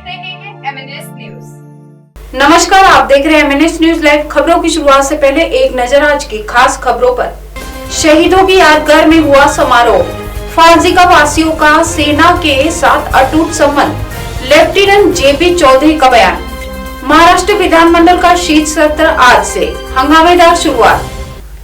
देख रहे हैं एमएनएस न्यूज। नमस्कार, आप देख रहे हैं एमएनएस न्यूज लाइव। खबरों की शुरुआत से पहले एक नजर आज की खास खबरों पर। शहीदों की यादगार में हुआ समारोह। फाजिका वासियों का सेना के साथ अटूट संबंध। लेफ्टिनेंट जेबी चौधरी का बयान। महाराष्ट्र विधानमंडल का शीत सत्र आज से, हंगामेदार शुरुआत।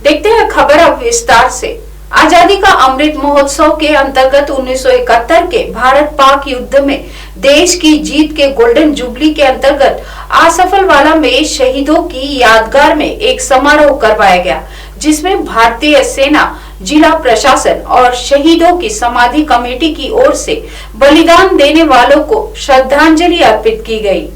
देखते हैं खबर अब विस्तार से। आजादी का अमृत महोत्सव के अंतर्गत 1971 के भारत पाक युद्ध में देश की जीत के गोल्डन जुबली के अंतर्गत आसफलवाला में शहीदों की यादगार में एक समारोह करवाया गया, जिसमें भारतीय सेना, जिला प्रशासन और शहीदों की समाधि कमेटी की ओर से बलिदान देने वालों को श्रद्धांजलि अर्पित की गई।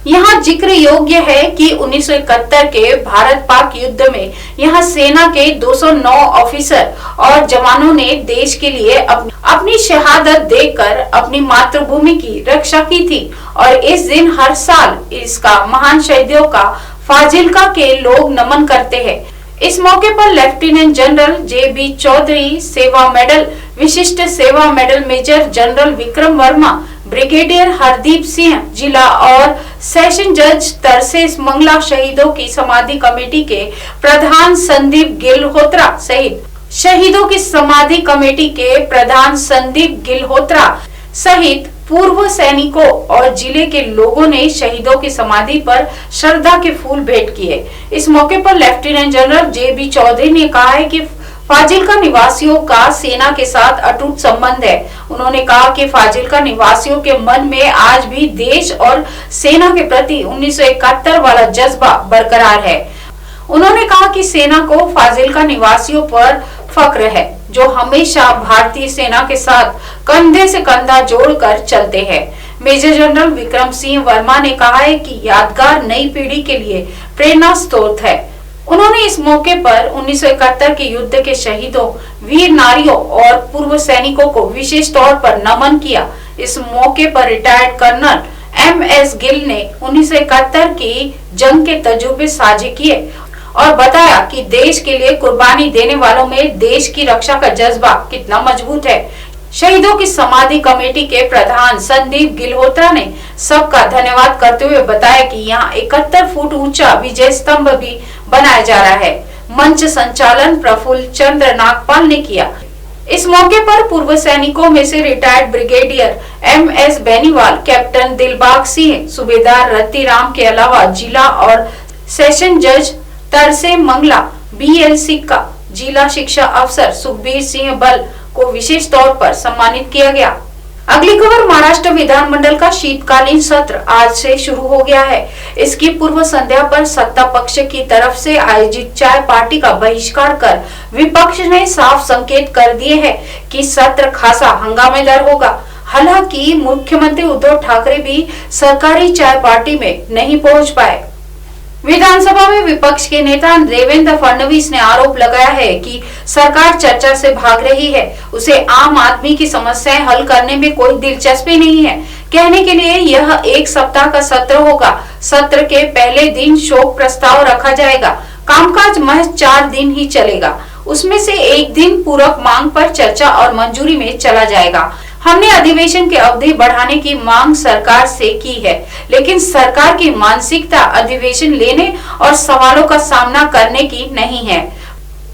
यहाँ जिक्र योग्य है कि 1971 के भारत पाक युद्ध में यहाँ सेना के 209 ऑफिसर और जवानों ने देश के लिए अपनी शहादत देकर अपनी मातृभूमि की रक्षा की थी और इस दिन हर साल इसका महान शहीदों का फाजिल्का के लोग नमन करते हैं। इस मौके पर लेफ्टिनेंट जनरल जेबी चौधरी सेवा मेडल, विशिष्ट सेवा medal major general Vikram Verma, brigadier Hardeep Singh जिला और सेशन जज तरसेस मंगला, शहीदों की समाधि कमेटी के प्रधान संदीप गिल्होत्रा सहित शहीदों की समाधि कमेटी के प्रधान संदीप गिल्होत्रा सहित पूर्व सैनिकों और जिले के लोगों ने शहीदों की समाधि पर श्रद्धा के फूल भेंट किए। इस मौके पर लेफ्टिनेंट जनरल जेबी चौधरी ने कहा है कि फाजिल्का निवासियों का सेना के साथ अटूट संबंध है। उन्होंने कहा कि फाजिल्का निवासियों के मन में आज भी देश और सेना के प्रति 1971 वाला जज्बा बरकरार है। उन्होंने कहा कि सेना को फाजिल्का निवासियों पर फक्र है, जो हमेशा भारतीय सेना के साथ कंधे से कंधा जोड़कर चलते हैं। मेजर जनरल विक्रम सिंह वर्मा ने कहा है कि यादगार नई पीढ़ी के लिए प्रेरणा स्रोत है। उन्होंने इस मौके पर 1971 के युद्ध के शहीदों, वीर नारियों और पूर्व सैनिकों को विशेष तौर पर नमन किया। इस मौके पर रिटायर्ड कर्नल MS गिल ने 1971 की जंग के तजुर्बे साझे किए और बताया कि देश के लिए कुर्बानी देने वालों में देश की रक्षा का जज्बा कितना मजबूत है। शहीदों की समाधि कमेटी के प्रधान संदीप गिल्होत्रा ने सबका धन्यवाद करते हुए बताया कि यहाँ 71 फुट ऊंचा विजय स्तंभ भी बनाया जा रहा है। मंच संचालन प्रफुल्ल चंद्र नागपाल ने किया। इस मौके पर पूर्व सैनिकों में से retired brigadier MS Beniwal, captain Dilbagh Singh, सूबेदार रतिराम के अलावा जिला और सेशन जज तरसे मंगला, BL सिक्का, जिला शिक्षा अफसर सुखबीर सिंह बल को विशेष तौर पर सम्मानित किया गया। अगली खबर, महाराष्ट्र विधानमंडल का शीतकालीन सत्र आज से शुरू हो गया है। इसकी पूर्व संध्या पर सत्ता पक्ष की तरफ से आयोजित चाय पार्टी का बहिष्कार कर विपक्ष ने साफ संकेत कर दिए हैं कि सत्र खासा हंगामेदार होगा। हालांकि मुख्यमंत्री उद्धव ठाकरे भी सरकारी चाय पार्टी में नहीं पहुंच पाए। विधानसभा में विपक्ष के नेता देवेंद्र फडणवीस ने आरोप लगाया है कि सरकार चर्चा से भाग रही है, उसे आम आदमी की समस्याएं हल करने में कोई दिलचस्पी नहीं है। कहने के लिए यह एक सप्ताह का सत्र होगा। सत्र के पहले दिन शोक प्रस्ताव रखा जाएगा। कामकाज महज 4 दिन ही चलेगा, उसमें से एक दिन पूरक मांग पर चर्चा और मंजूरी में चला जाएगा। हमने अधिवेशन की अवधि बढ़ाने की मांग सरकार से की है, लेकिन सरकार की मानसिकता अधिवेशन लेने और सवालों का सामना करने की नहीं है।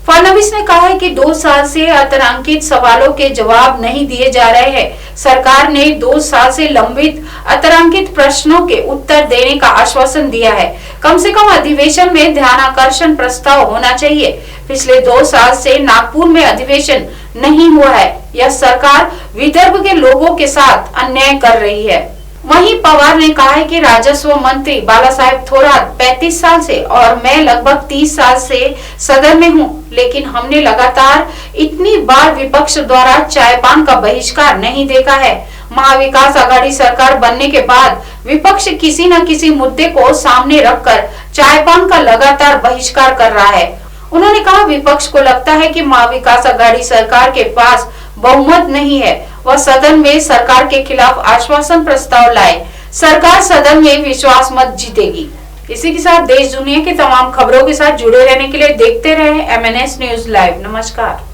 फडणवीस ने कहा है कि 2 साल से अतारांकित सवालों के जवाब नहीं दिए जा रहे हैं। सरकार ने 2 साल से लंबित अतारांकित प्रश्नों के उत्तर देने का आश्वासन दिया है। कम से कम अधिवेशन में ध्यानाकर्षण प्रस्ताव होना चाहिए। पिछले 2 साल से नागपुर में अधिवेशन नहीं हुआ है। यह सरकार विदर्भ के लोगों के साथ अन्याय कर रही है। वहीं पवार ने कहा है कि राजस्व मंत्री बालासाहेब थोरात 35 साल से और मैं लगभग 30 साल से सदन में हूं, लेकिन हमने लगातार इतनी बार विपक्ष द्वारा चायपान का बहिष्कार नहीं देखा है। महाविकास आघाड़ी सरकार बनने के बाद विपक्ष किसी न किसी मुद्दे को सामने रखकर चायपान का लगातार बहिष्कार कर रहा है। उन्होंने कहा, विपक्ष को लगता है कि महाविकास आघाड़ी सरकार के पास बहुमत नहीं है, वह सदन में सरकार के खिलाफ आश्वासन प्रस्ताव लाए। सरकार सदन में विश्वास मत जीतेगी। इसी के साथ देश दुनिया की तमाम खबरों के साथ जुड़े रहने के लिए देखते रहे MNS न्यूज लाइव। नमस्कार।